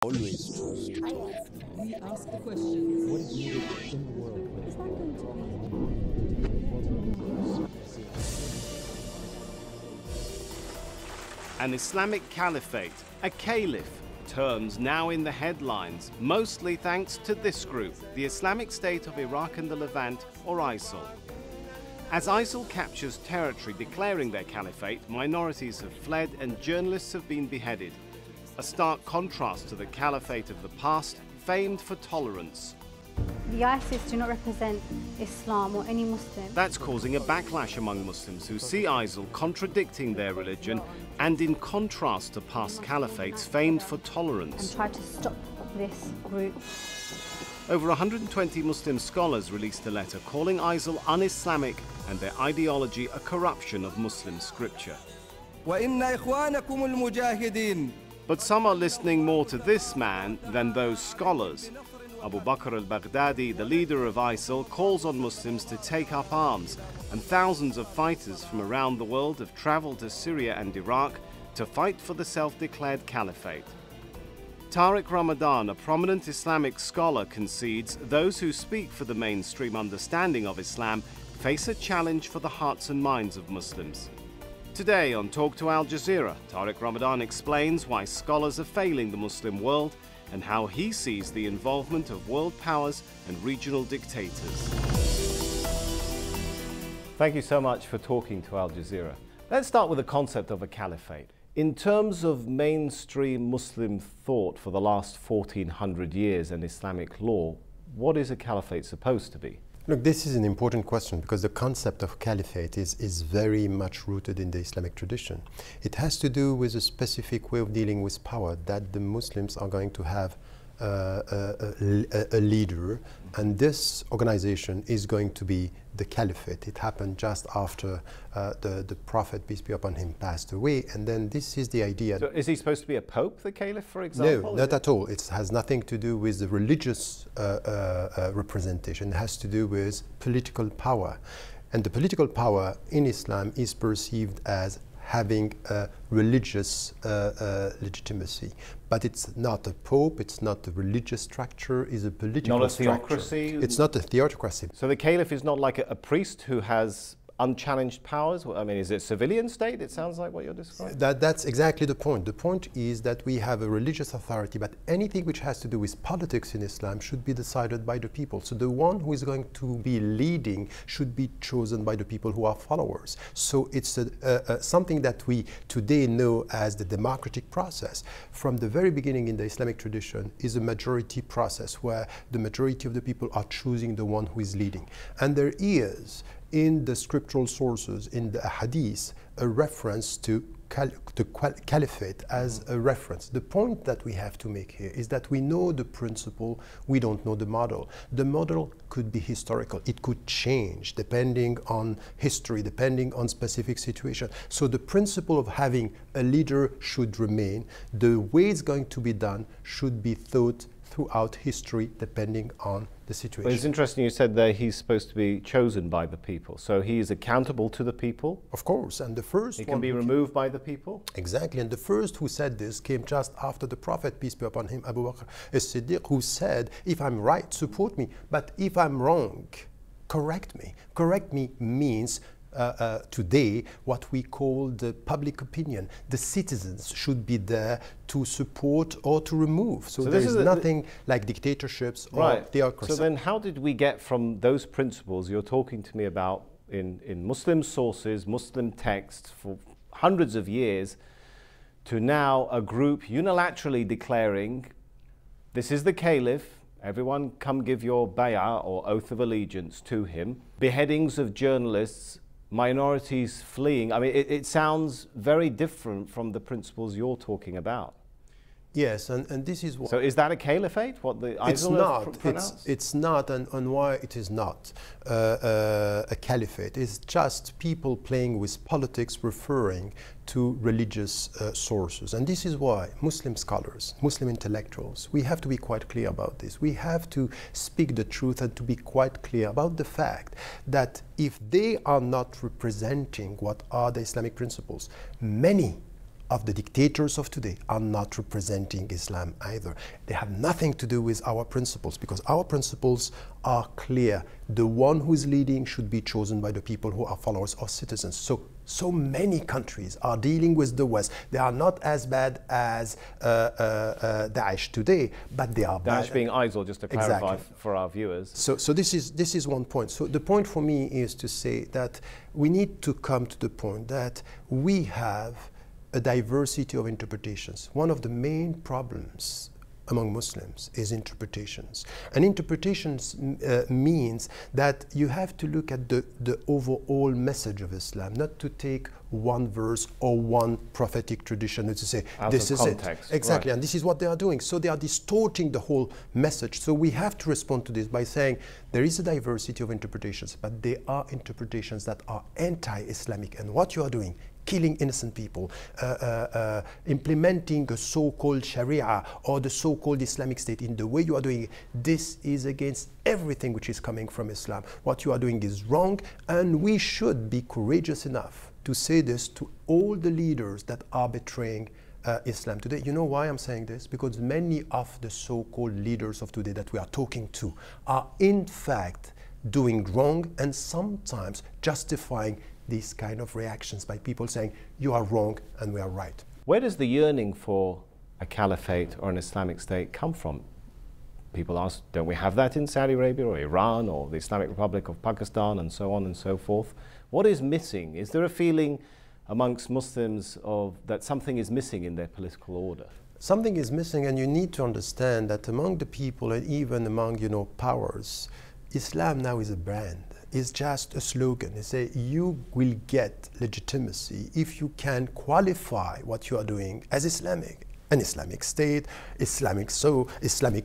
Always choose truth. We ask the question, what is needed in the world? An Islamic Caliphate, a Caliph, terms now in the headlines, mostly thanks to this group, the Islamic State of Iraq and the Levant, or ISIL. As ISIL captures territory declaring their caliphate, minorities have fled and journalists have been beheaded. A stark contrast to the caliphate of the past, famed for tolerance. The ISIS do not represent Islam or any Muslim. That's causing a backlash among Muslims who see ISIL contradicting their religion and in contrast to past caliphates famed for tolerance. And try to stop this group. Over 120 Muslim scholars released a letter calling ISIL un-Islamic and their ideology a corruption of Muslim scripture. But some are listening more to this man than those scholars. Abu Bakr al-Baghdadi, the leader of ISIL, calls on Muslims to take up arms, and thousands of fighters from around the world have traveled to Syria and Iraq to fight for the self-declared caliphate. Tariq Ramadan, a prominent Islamic scholar, concedes those who speak for the mainstream understanding of Islam face a challenge for the hearts and minds of Muslims. Today on Talk to Al Jazeera, Tariq Ramadan explains why scholars are failing the Muslim world and how he sees the involvement of world powers and regional dictators. Thank you so much for talking to Al Jazeera. Let's start with the concept of a caliphate. In terms of mainstream Muslim thought for the last 1400 years and Islamic law, what is a caliphate supposed to be? Look, this is an important question because the concept of caliphate is very much rooted in the Islamic tradition. It has to do with a specific way of dealing with power, that the Muslims are going to have a leader, and this organization is going to be the Caliphate. It happened just after the Prophet, peace be upon him, passed away, and then this is the idea. So is he supposed to be a pope, the Caliph, for example? No, not at all. It has nothing to do with the religious representation. It has to do with political power. And the political power in Islam is perceived as having a religious legitimacy. But it's not a pope, it's not a religious structure, it's a political structure. Not a theocracy? It's not a theocracy. So the Caliph is not like a priest who has unchallenged powers? I mean, is it a civilian state? It sounds like what you're describing. That's exactly the point. The point is that we have a religious authority, but anything which has to do with politics in Islam should be decided by the people. So the one who is going to be leading should be chosen by the people who are followers. So it's something that we today know as the democratic process. From the very beginning in the Islamic tradition is a majority process where the majority of the people are choosing the one who is leading. And there is in the scriptural sources, in the hadith, a reference to caliphate as a reference. The point that we have to make here is that we know the principle, we don't know the model. The model could be historical. It could change depending on history, depending on specific situation. So the principle of having a leader should remain. The way it's going to be done should be thought throughout history depending on the situation. Well, it's interesting you said that he's supposed to be chosen by the people. So he is accountable to the people? Of course, and the first he can be removed by the people? Exactly, and the first who said this came just after the Prophet, peace be upon him, Abu Bakr as-Siddiq, who said, if I'm right, support me, but if I'm wrong, correct me. Correct me means today what we call the public opinion. The citizens should be there to support or to remove. So there is nothing like dictatorships or theocracy. So then how did we get from those principles you're talking to me about in Muslim sources, Muslim texts for hundreds of years, to now a group unilaterally declaring this is the Caliph, everyone come give your bay'ah or oath of allegiance to him, beheadings of journalists, minorities fleeing? I mean, it sounds very different from the principles you're talking about. Yes, and this is what... So is that a caliphate, what the ISIL It's not, and why it is not a caliphate. It's just people playing with politics, referring to religious sources. And this is why Muslim scholars, Muslim intellectuals, we have to be quite clear about this. We have to speak the truth and to be quite clear about the fact that if they are not representing what are the Islamic principles, many of the dictators of today are not representing Islam either. They have nothing to do with our principles, because our principles are clear. The one who is leading should be chosen by the people who are followers or citizens. So many countries are dealing with the West. They are not as bad as Daesh today, but they are bad. Daesh being ISIL, just to clarify Exactly. for our viewers. So this is one point. So the point for me is to say that we need to come to the point that we have a diversity of interpretations. One of the main problems among Muslims is interpretations. And interpretations means that you have to look at the overall message of Islam, not to take one verse or one prophetic tradition and to say, this is context, it. Exactly, right. and this is what they are doing. So they are distorting the whole message. So we have to respond to this by saying there is a diversity of interpretations, but there are interpretations that are anti-Islamic. And what you are doing, killing innocent people, implementing a so-called Sharia or the so-called Islamic State in the way you are doing it, this is against everything which is coming from Islam. What you are doing is wrong, and we should be courageous enough to say this to all the leaders that are betraying Islam today. You know why I'm saying this? Because many of the so-called leaders of today that we are talking to are in fact doing wrong and sometimes justifying these kind of reactions by people saying, you are wrong and we are right. Where does the yearning for a caliphate or an Islamic State come from? People ask, don't we have that in Saudi Arabia or Iran or the Islamic Republic of Pakistan and so on and so forth? What is missing? Is there a feeling amongst Muslims that something is missing in their political order? Something is missing, and you need to understand that among the people and even among powers, Islam now is a brand. It's just a slogan. They say you will get legitimacy if you can qualify what you are doing as Islamic. An Islamic State, Islamic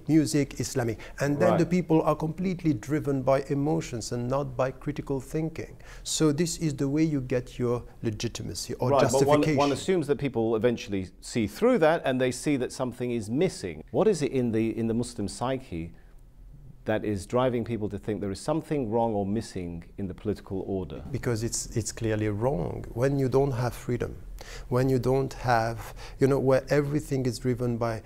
music, Islamic. And then right. the people are completely driven by emotions and not by critical thinking. So this is the way you get your legitimacy or right, justification. But one assumes that people eventually see through that and they see that something is missing. What is it in the Muslim psyche that is driving people to think there is something wrong or missing in the political order? Because it's clearly wrong. When you don't have freedom, when you don't have, where everything is driven by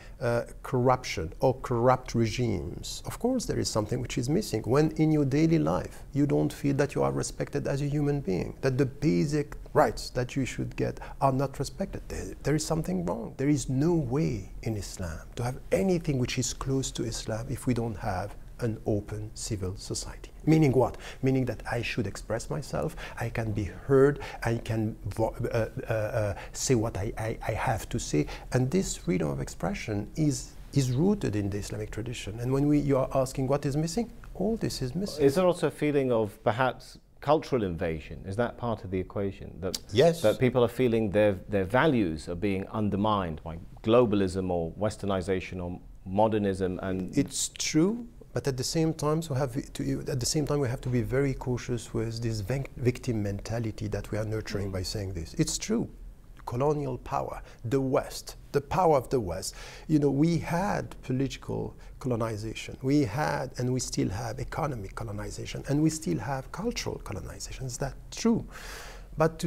corruption or corrupt regimes, of course there is something which is missing. When in your daily life you don't feel that you are respected as a human being, that the basic rights that you should get are not respected, there is something wrong. There is no way in Islam to have anything which is close to Islam if we don't have an open civil society. Meaning what? Meaning that I should express myself, I can be heard, I can say what I have to say, and this freedom of expression is rooted in the Islamic tradition. And when you are asking what is missing, all this is missing. Is there also a feeling of perhaps cultural invasion? Is that part of the equation? That, yes. That people are feeling their values are being undermined by globalism or westernization or modernism? And it's true. But at the same time, we have to be very cautious with this victim mentality that we are nurturing by saying this. It's true. Colonial power, the West, the power of the West. We had political colonization. We had, and we still have, economic colonization, and we still have cultural colonization. Is that true? But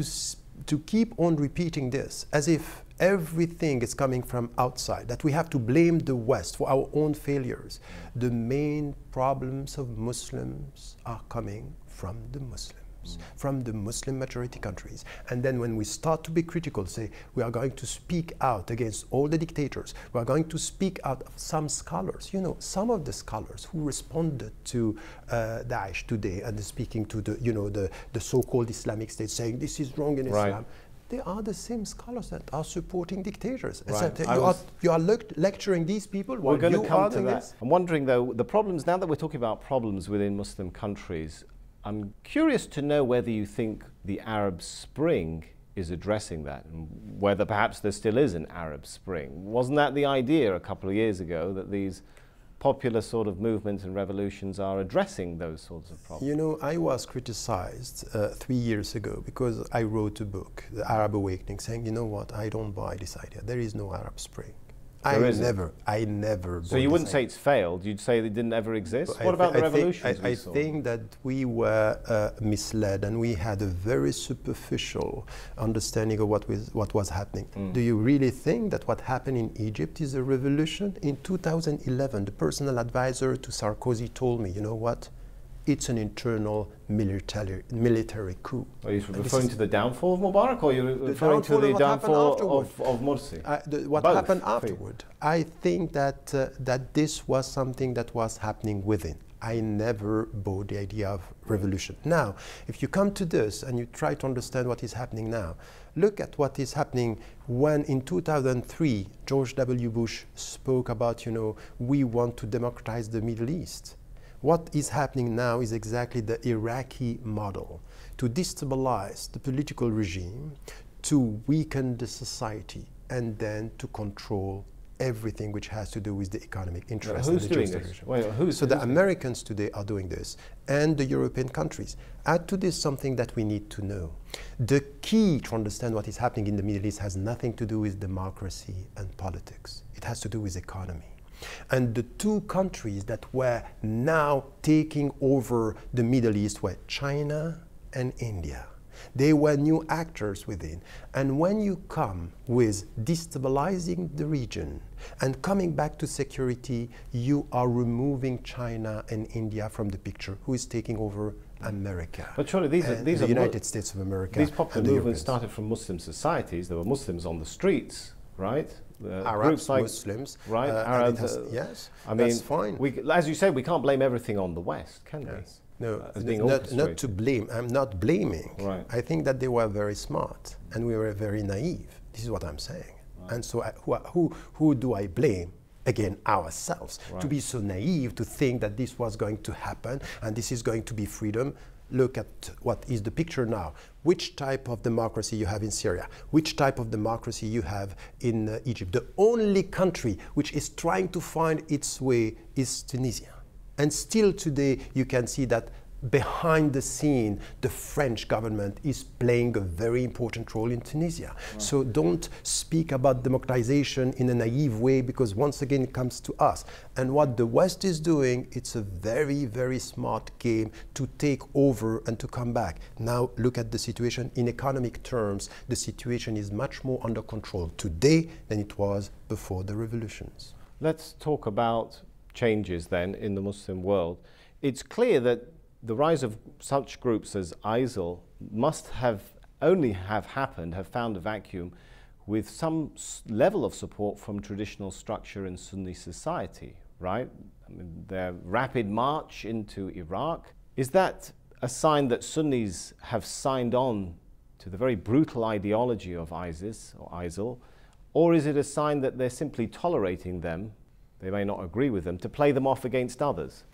to keep on repeating this as if everything is coming from outside, that we have to blame the West for our own failures. The main problems of Muslims are coming from the Muslims, from the Muslim majority countries. And then when we start to be critical, say we are going to speak out against all the dictators, we are going to speak out of some scholars. Some of the scholars who responded to Daesh today and speaking to the so-called Islamic State, saying this is wrong in right. Islam, they are the same scholars that are supporting dictators. Right. You are lecturing these people while we're going you to come are to doing that. this? I'm wondering though, the problems, now that we're talking about problems within Muslim countries, I'm curious to know whether you think the Arab Spring is addressing that, and whether perhaps there still is an Arab Spring. Wasn't that the idea a couple of years ago, that these popular sort of movements and revolutions are addressing those sorts of problems? I was criticized 3 years ago because I wrote a book, The Arab Awakening, saying, I don't buy this idea. There is no Arab Spring. There isn't. I never. So you wouldn't say it's failed. You'd say it didn't ever exist. What about the revolutions? I think that we were misled, and we had a very superficial understanding of what was happening. Do you really think that what happened in Egypt is a revolution? In 2011, the personal advisor to Sarkozy told me, you know what? It's an internal military coup. Are you referring to the downfall of Mubarak, or are you referring to the downfall of Morsi? What happened afterward? I think that that this was something that was happening within. I never bought the idea of revolution. Now, if you come to this and you try to understand what is happening now, look at what is happening when in 2003, George W. Bush spoke about, you know, we want to democratize the Middle East. What is happening now is exactly the Iraqi model, to destabilize the political regime, to weaken the society, and then to control everything which has to do with the economic interest. Who's doing this? So the Americans today are doing this, and the European countries. Add to this something that we need to know. The key to understand what is happening in the Middle East has nothing to do with democracy and politics. It has to do with economy. And the two countries that were now taking over the Middle East were China and India. They were new actors within. And when you come with destabilizing the region and coming back to security, you are removing China and India from the picture. Who is taking over? America. But surely these are the United States of America. These popular movements started from Muslim societies. There were Muslims on the streets, right? Arabs, like Muslims, right? Arabs, yes. I mean, that's fine. As you say, we can't blame everything on the West, can we? No, not to blame. I'm not blaming. Right. I think that they were very smart and we were very naive. This is what I'm saying. Right. And so, who do I blame? Again, ourselves. Right. To be so naive to think that this was going to happen and this is going to be freedom. Look at what is the picture now. Which type of democracy you have in Syria? Which type of democracy you have in Egypt? The only country which is trying to find its way is Tunisia. And still today you can see that behind the scene, the French government is playing a very important role in Tunisia. Right. So don't speak about democratization in a naive way, because once again it comes to us. And what the West is doing, it's a very, very smart game to take over and to come back. Now look at the situation in economic terms. The situation is much more under control today than it was before the revolutions. Let's talk about changes then in the Muslim world. It's clear that the rise of such groups as ISIL must have found a vacuum with some level of support from traditional structure in Sunni society, right? I mean, their rapid march into Iraq, is that a sign that Sunnis have signed on to the very brutal ideology of ISIS or ISIL, or is it a sign that they're simply tolerating them, they may not agree with them, to play them off against others?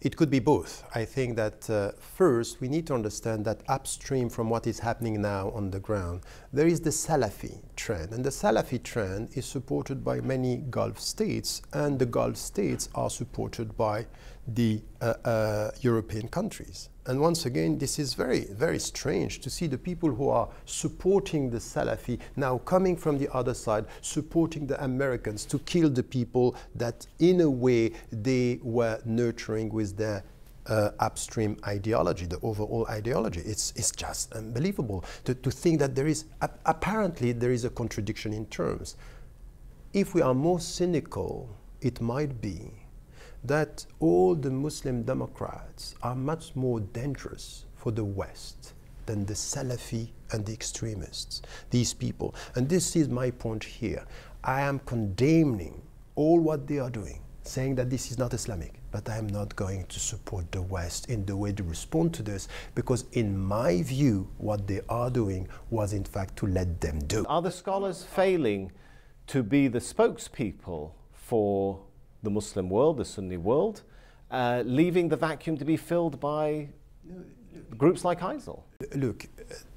It could be both. I think that first we need to understand that upstream from what is happening now on the ground, there is the Salafi trend. And the Salafi trend is supported by many Gulf states, and the Gulf states are supported by the European countries. And once again, this is very, very strange to see the people who are supporting the Salafi now coming from the other side, supporting the Americans to kill the people that in a way they were nurturing with their upstream ideology, the overall ideology. It's just unbelievable to think that there is, apparently there is a contradiction in terms. If we are more cynical, it might be that all the Muslim Democrats are much more dangerous for the West than the Salafi and the extremists, these people. And this is my point here. I am condemning all what they are doing, saying that this is not Islamic, but I am not going to support the West in the way to respond to this, because in my view, what they are doing was in fact to let them do. Are the scholars failing to be the spokespeople for the Muslim world, the Sunni world, leaving the vacuum to be filled by groups like ISIL? Look,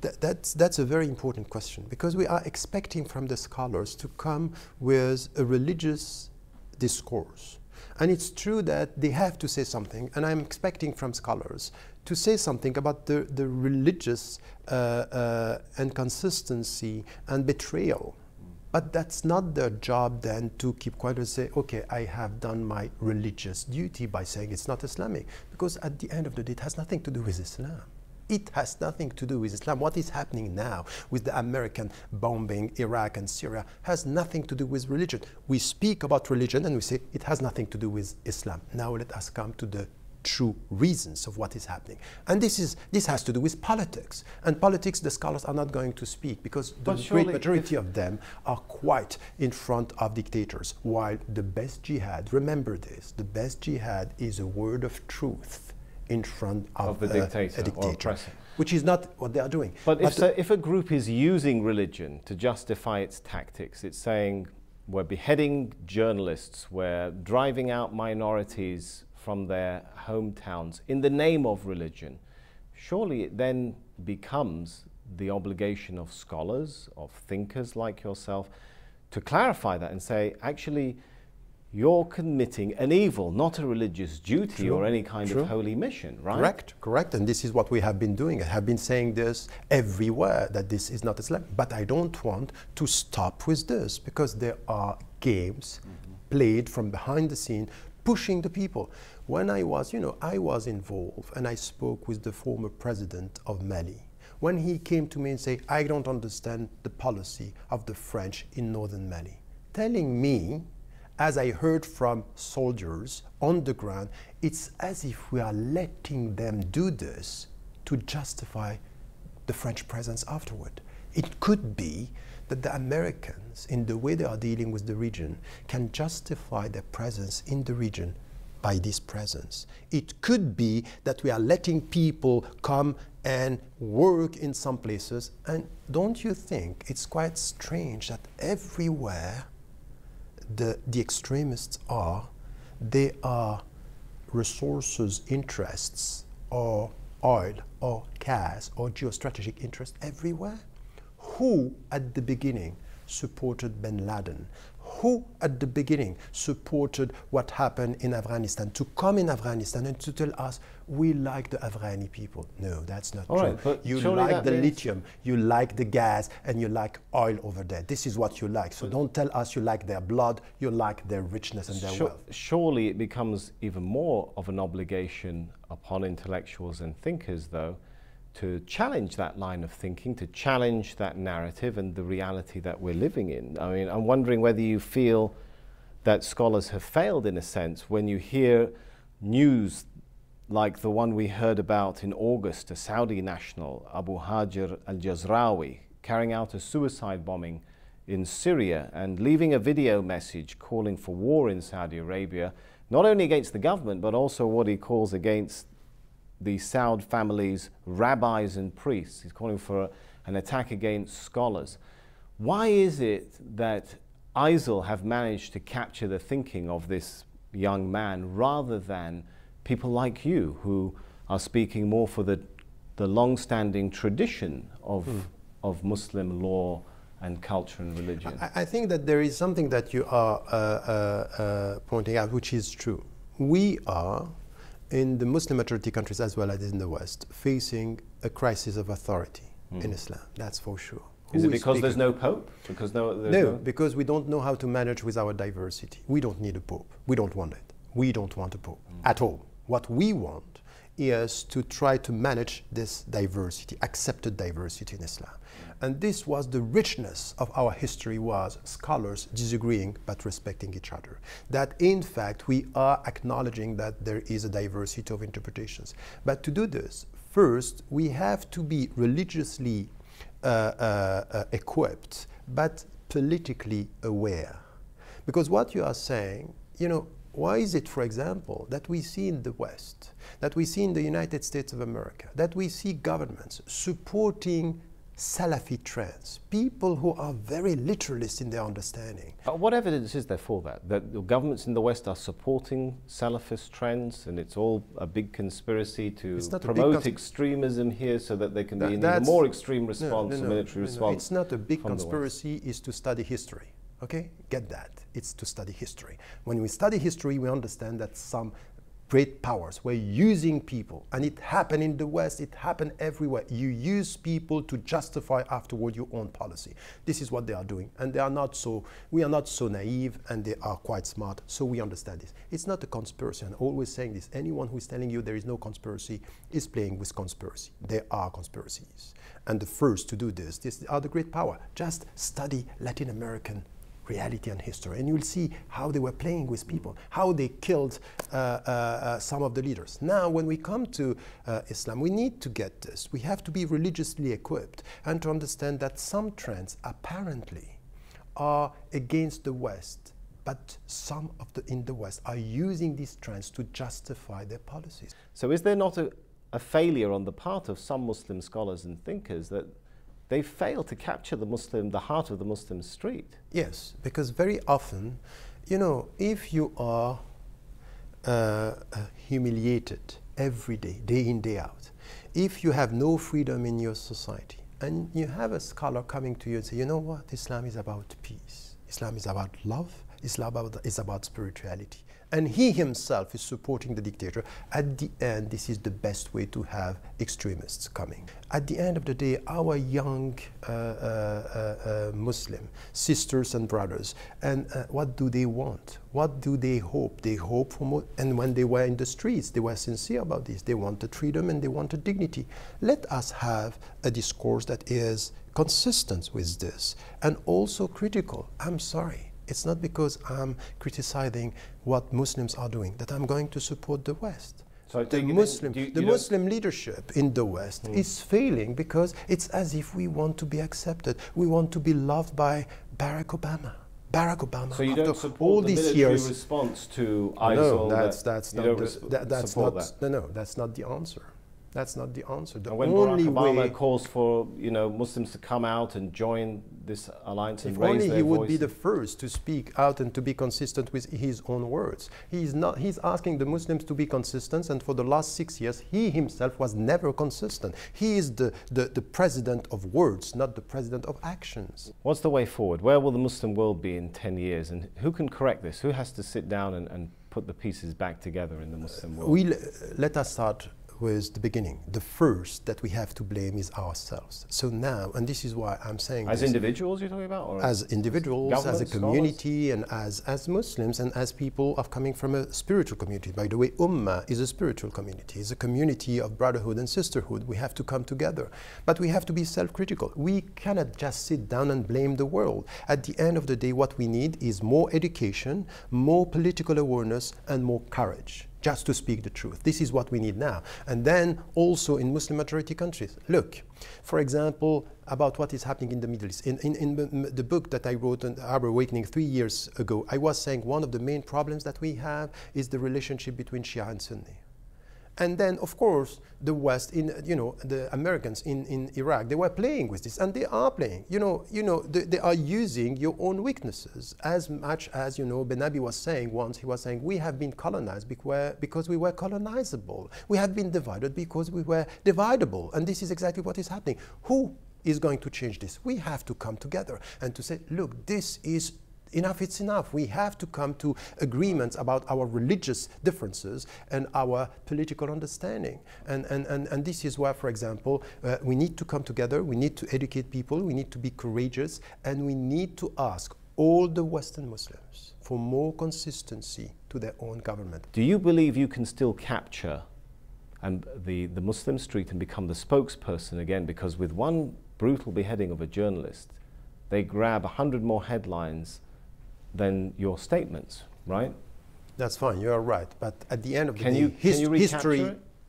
that's a very important question, because we are expecting from the scholars to come with a religious discourse. And it's true that they have to say something, and I'm expecting from scholars to say something about the religious inconsistency and betrayal But that's not their job then to keep quiet and say, okay, I have done my religious duty by saying it's not Islamic. Because at the end of the day, it has nothing to do with Islam. It has nothing to do with Islam. What is happening now with the American bombing Iraq and Syria has nothing to do with religion. We speak about religion and we say it has nothing to do with Islam. Now let us come to the true reasons of what is happening. And this has to do with politics. And politics, the scholars are not going to speak because the great majority of them are quite in front of dictators. While the best jihad, remember this, the best jihad is a word of truth in front of the dictator, a dictator, which is not what they are doing. But if a group is using religion to justify its tactics, it's saying we're beheading journalists, we're driving out minorities from their hometowns in the name of religion, surely it then becomes the obligation of scholars, of thinkers like yourself, to clarify that and say, actually, you're committing an evil, not a religious duty or any kind of holy mission, right? Correct. And this is what we have been doing. I have been saying this everywhere, that this is not Islam. But I don't want to stop with this because there are games played from behind the scene, pushing the people. When I was, I was involved and I spoke with the former president of Mali. When he came to me and said, I don't understand the policy of the French in northern Mali, telling me, as I heard from soldiers on the ground, it's as if we are letting them do this to justify the French presence afterward. It could be that the Americans, in the way they are dealing with the region, can justify their presence in the region by this presence. It could be that we are letting people come and work in some places. And don't you think it's quite strange that everywhere the extremists are, they are resources interests or oil or gas or geostrategic interests everywhere? Who at the beginning supported bin Laden? Who at the beginning supported what happened in Afghanistan, to come in Afghanistan and to tell us we like the Afghani people? No, that's not true. Right, but you like the lithium, you like the gas, and you like oil over there. This is what you like. So don't tell us you like their blood, you like their richness and their wealth. Surely it becomes even more of an obligation upon intellectuals and thinkers, though, to challenge that line of thinking, to challenge that narrative and the reality that we're living in. I mean, I'm wondering whether you feel that scholars have failed in a sense when you hear news like the one we heard about in August, a Saudi national, Abu Hajar al-Jazrawi, carrying out a suicide bombing in Syria and leaving a video message calling for war in Saudi Arabia, not only against the government, but also what he calls against the Saud family's rabbis and priests. He's calling for an attack against scholars. Why is it that ISIL have managed to capture the thinking of this young man rather than people like you who are speaking more for the long-standing tradition of Muslim law and culture and religion? I think that there is something that you are pointing out, which is true. We are, in the Muslim majority countries as well as in the West, facing a crisis of authority in Islam. That's for sure. Is it because there's no pope? Because because we don't know how to manage with our diversity. We don't need a pope. We don't want it. We don't want a pope at all. What we want is to try to manage this diversity, accepted diversity in Islam. And this was the richness of our history, was scholars disagreeing but respecting each other. That in fact we are acknowledging that there is a diversity of interpretations. But to do this, first we have to be religiously equipped but politically aware. Because what you are saying, why is it, for example, that we see in the West, that we see in the United States of America, that we see governments supporting Salafi trends, people who are very literalist in their understanding? What evidence is there for that? That the governments in the West are supporting Salafist trends and it's all a big conspiracy to promote extremism here so that they can be in a more extreme response, a military response? It's not a big conspiracy, it's to study history. Okay? Get that. It's to study history. When we study history, we understand that some great powers were using people, and it happened in the West, it happened everywhere. You use people to justify afterward your own policy. This is what they are doing, and they are not so, we are not so naive, and they are quite smart, so we understand this. It's not a conspiracy. I'm always saying this. Anyone who is telling you there is no conspiracy is playing with conspiracy. There are conspiracies. And the first to do this are the great power. Just study Latin American reality and history, and you'll see how they were playing with people, how they killed some of the leaders. Now, when we come to Islam, we need to get this. We have to be religiously equipped and to understand that some trends apparently are against the West, but some of in the West are using these trends to justify their policies. So is there not a failure on the part of some Muslim scholars and thinkers that they fail to capture the heart of the Muslim street? Yes, because very often, you know, if you are humiliated every day, day in, day out, if you have no freedom in your society, and you have a scholar coming to you and say, you know what, Islam is about peace, Islam is about love, Islam is about spirituality, and he himself is supporting the dictator, at the end, this is the best way to have extremists coming. At the end of the day, our young Muslim sisters and brothers, and what do they want? What do they hope? They hope for more, and when they were in the streets, they were sincere about this. They wanted freedom and they wanted dignity. Let us have a discourse that is consistent with this and also critical. I'm sorry. It's not because I'm criticizing what Muslims are doing that I'm going to support the West. So the Muslim leadership in the West is failing because it's as if we want to be accepted. We want to be loved by Barack Obama. Barack Obama. So you don't support all the these military years, response to ISIL? No, that's not the answer. That's not the answer. The and when only Barack Obama way calls for Muslims to come out and join this alliance and raise their voice. If only he would be the first to speak out and to be consistent with his own words. He's not. He's asking the Muslims to be consistent, and for the last 6 years, he himself was never consistent. He is the president of words, not the president of actions. What's the way forward? Where will the Muslim world be in 10 years? And who can correct this? Who has to sit down and put the pieces back together in the Muslim world? Let us start with the beginning. The first that we have to blame is ourselves. So now, and this is why I'm saying as individuals you're talking about? Or as individuals, as a community, and as Muslims, and as people of coming from a spiritual community. By the way, Ummah is a spiritual community. It's a community of brotherhood and sisterhood. We have to come together. But we have to be self-critical. We cannot just sit down and blame the world. At the end of the day, what we need is more education, more political awareness, and more courage. Just to speak the truth. This is what we need now. And then also in Muslim majority countries. Look, for example, about what is happening in the Middle East. In the book that I wrote on Arab Awakening 3 years ago, I was saying one of the main problems that we have is the relationship between Shia and Sunni. And then, of course, the West, the Americans in Iraq, they were playing with this, and they are playing. They are using your own weaknesses as much as, Ben Abi was saying once. He was saying, we have been colonized because we were colonizable. We have been divided because we were dividable. And this is exactly what is happening. Who is going to change this? We have to come together and to say, look, this is enough, it's enough. We have to come to agreements about our religious differences and our political understanding. And this is why, for example, we need to come together, we need to educate people, we need to be courageous, and we need to ask all the Western Muslims for more consistency to their own government. Do you believe you can still capture the Muslim street and become the spokesperson again? Because with one brutal beheading of a journalist, they grab 100 more headlines than your statements, right? That's fine, you are right. But at the end of the day,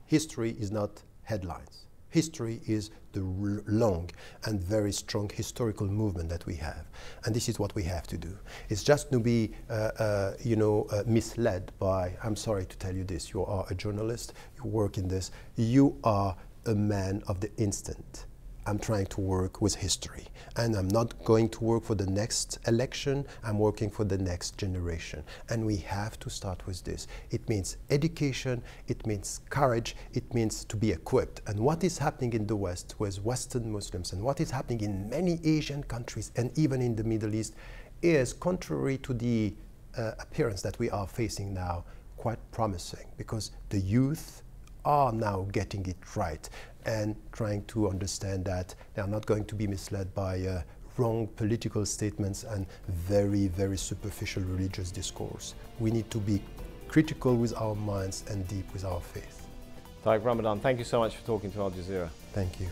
history is not headlines. History is the long and very strong historical movement that we have. And this is what we have to do. It's just to be, misled by, I'm sorry to tell you this, you are a journalist, you work in this, you are a man of the instant. I'm trying to work with history, and I'm not going to work for the next election. I'm working for the next generation, and we have to start with this. It means education, it means courage, it means to be equipped. And what is happening in the West with Western Muslims, and what is happening in many Asian countries and even in the Middle East, is contrary to the appearance that we are facing now, quite promising, because the youth are now getting it right and trying to understand that they are not going to be misled by wrong political statements and very, very superficial religious discourse. We need to be critical with our minds and deep with our faith. Tariq Ramadan, thank you so much for talking to Al Jazeera. Thank you.